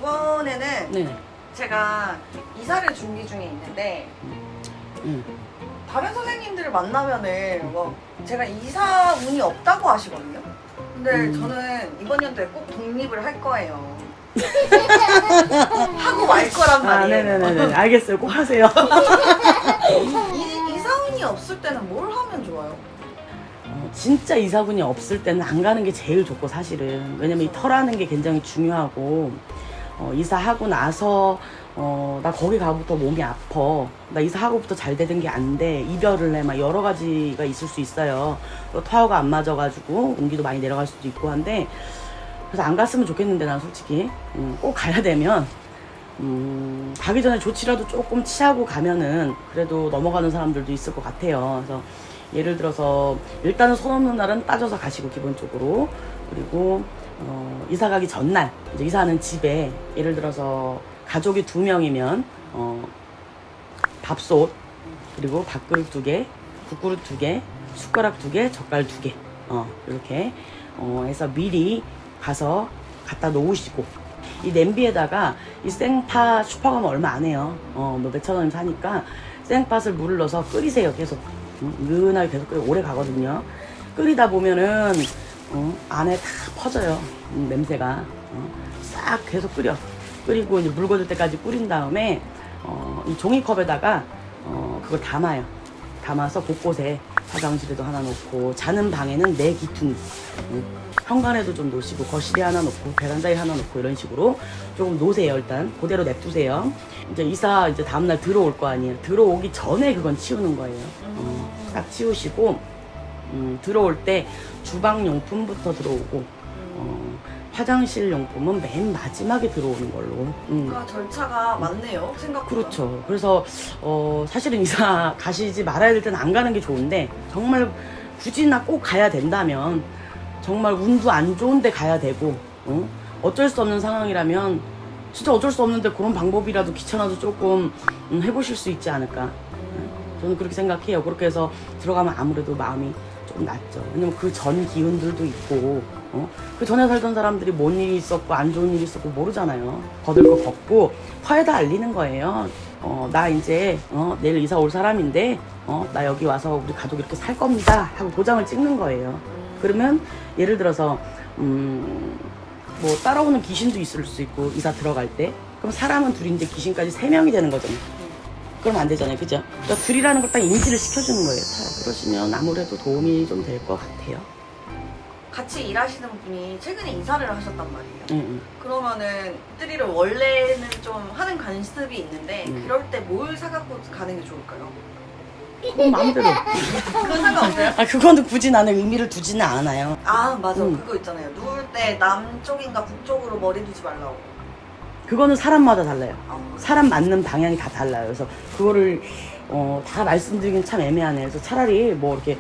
이번에는 네. 제가 이사를 준비 중에 있는데 다른 선생님들을 만나면은 뭐 제가 이사 운이 없다고 하시거든요. 근데 저는 이번 연도에 꼭 독립을 할 거예요. 하고 말 거란 말이에요. 네네네. 알겠어요. 꼭 하세요. 이사 운이 없을 때는 뭘 하면 좋아요? 진짜 이사분이 없을 때는 안 가는 게 제일 좋고 사실은. 왜냐면 이 터라는 게 굉장히 중요하고 이사하고 나서 나 거기 가부터 몸이 아파. 나 이사하고부터 잘 되는 게 안 돼. 이별을 해. 막 여러 가지가 있을 수 있어요. 또 타워가 안 맞아가지고 운기도 많이 내려갈 수도 있고 한데 그래서 안 갔으면 좋겠는데 난 솔직히 꼭 가야 되면 가기 전에 조치라도 조금 취하고 가면은 그래도 넘어가는 사람들도 있을 것 같아요. 그래서 예를 들어서 일단은 손 없는 날은 따져서 가시고 기본적으로. 그리고 이사 가기 전날 이제 이사하는 집에 예를 들어서 가족이 2명이면 밥솥 그리고 밥그릇 2개, 국그릇 2개, 숟가락 2개, 젓갈 2개 이렇게 해서 미리 가서 갖다 놓으시고 이 냄비에다가 이 생파 슈퍼 가면 얼마 안 해요. 뭐 몇천 원이면 사니까 생팥을 물을 넣어서 끓이세요. 계속 은은하게 계속 오래 가거든요. 끓이다 보면은 안에 다 퍼져요. 냄새가 싹 계속 끓이고 이제 물 god을 때까지 끓인 다음에 이 종이컵에다가 그걸 담아서 곳곳에 화장실에도 하나 놓고 자는 방에는 4기퉁 현관에도 좀 놓으시고 거실에 하나 놓고 베란다에 하나 놓고 이런 식으로 조금 놓으세요. 일단 그대로 냅두세요. 이제 이사 이제 다음날 들어올 거 아니에요. 들어오기 전에 그건 치우는 거예요. 딱 치우시고 들어올 때 주방용품부터 들어오고 화장실 용품은 맨 마지막에 들어오는 걸로. 그러니까 절차가 많네요. 생각보다. 그렇죠. 그래서 사실은 이사 가시지 말아야 될 때는 안 가는 게 좋은데 정말 굳이나 꼭 가야 된다면 정말 운도 안 좋은데 가야 되고 어쩔 수 없는 상황이라면 진짜 어쩔 수 없는데 그런 방법이라도 귀찮아도 조금 해보실 수 있지 않을까. 저는 그렇게 생각해요. 그렇게 해서 들어가면 아무래도 마음이 좀 낫죠. 왜냐면 그 전 기운들도 있고 그 전에 살던 사람들이 뭔 일이 있었고 안 좋은 일이 있었고 모르잖아요. 거들 거 걷고 터에다 알리는 거예요. 나 이제 내일 이사 올 사람인데 나 여기 와서 우리 가족 이렇게 살 겁니다 하고 도장을 찍는 거예요. 그러면 예를 들어서 뭐 따라오는 귀신도 있을 수 있고 이사 들어갈 때 그럼 사람은 둘인데 귀신까지 3명이 되는 거잖아요. 그럼 안 되잖아요. 그죠? 그러니까 둘이라는 걸 딱 인지를 시켜주는 거예요. 그러시면 아무래도 도움이 좀 될 것 같아요. 같이 일하시는 분이 최근에 이사를 하셨단 말이에요. 그러면은 이들이를 원래는 좀 하는 관습이 있는데 그럴 때 뭘 사갖고 가는 게 좋을까요? 그건 마음대로. 그건 상관없어요? 그거는 굳이 나는 의미를 두지는 않아요. 아 맞아. 그거 있잖아요. 누울 때 남쪽인가 북쪽으로 머리 두지 말라고. 그거는 사람마다 달라요. 사람 맞는 방향이 다 달라요. 그래서 그거를 다 말씀드리긴 참 애매하네요. 그래서 차라리 뭐 이렇게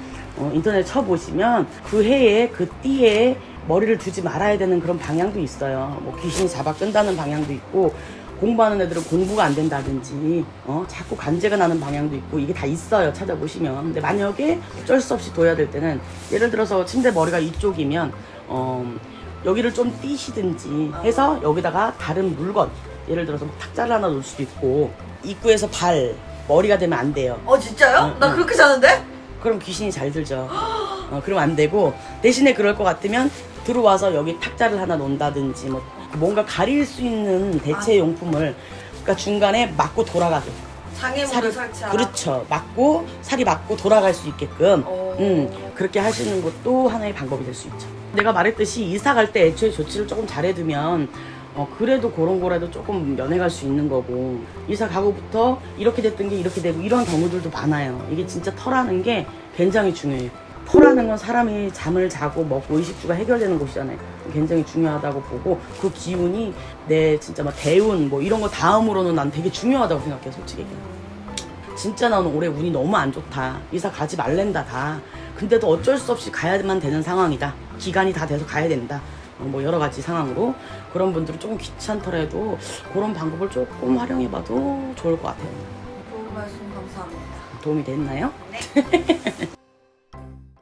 인터넷 쳐보시면 그 해에 그 띠에 머리를 두지 말아야 되는 그런 방향도 있어요. 뭐 귀신이 잡아 끈다는 방향도 있고 공부하는 애들은 공부가 안 된다든지 자꾸 관제가 나는 방향도 있고 이게 다 있어요. 찾아보시면. 근데 만약에 어쩔 수 없이 둬야 될 때는 예를 들어서 침대 머리가 이쪽이면 여기를 좀 띄시든지 해서 여기다가 다른 물건 예를 들어서 뭐 탁자를 하나 놓을 수도 있고 입구에서 머리가 되면 안 돼요. 진짜요? 나 그렇게 자는데? 그럼 귀신이 잘 들죠. 그럼 안 되고 대신에 그럴 것 같으면 들어와서 여기 탁자를 하나 놓는다든지 뭐 뭔가 가릴 수 있는 대체 용품을 그러니까 중간에 맞고 돌아가게. 장애물을 설치하라. 그렇죠. 살이 맞고 돌아갈 수 있게끔 그렇게 하시는 것도 하나의 방법이 될 수 있죠. 내가 말했듯이 이사 갈 때 애초에 조치를 조금 잘해두면 그래도 그런 거라도 조금 면해갈 수 있는 거고 이사 가고부터 이렇게 됐던 게 이렇게 되고 이런 경우들도 많아요. 이게 진짜 터라는 게 굉장히 중요해요. 터라는 건 사람이 잠을 자고 먹고 의식주가 해결되는 곳이잖아요. 굉장히 중요하다고 보고 그 기운이 내 진짜 막 대운 뭐 이런 거 다음으로는 난 되게 중요하다고 생각해 솔직히. 진짜 나는 올해 운이 너무 안 좋다. 이사 가지 말랜다 다. 근데도 어쩔 수 없이 가야만 되는 상황이다. 기간이 다 돼서 가야 된다. 뭐 여러 가지 상황으로 그런 분들은 조금 귀찮더라도 그런 방법을 조금 활용해봐도 좋을 것 같아요. 좋은 말씀 감사합니다. 도움이 됐나요? 네.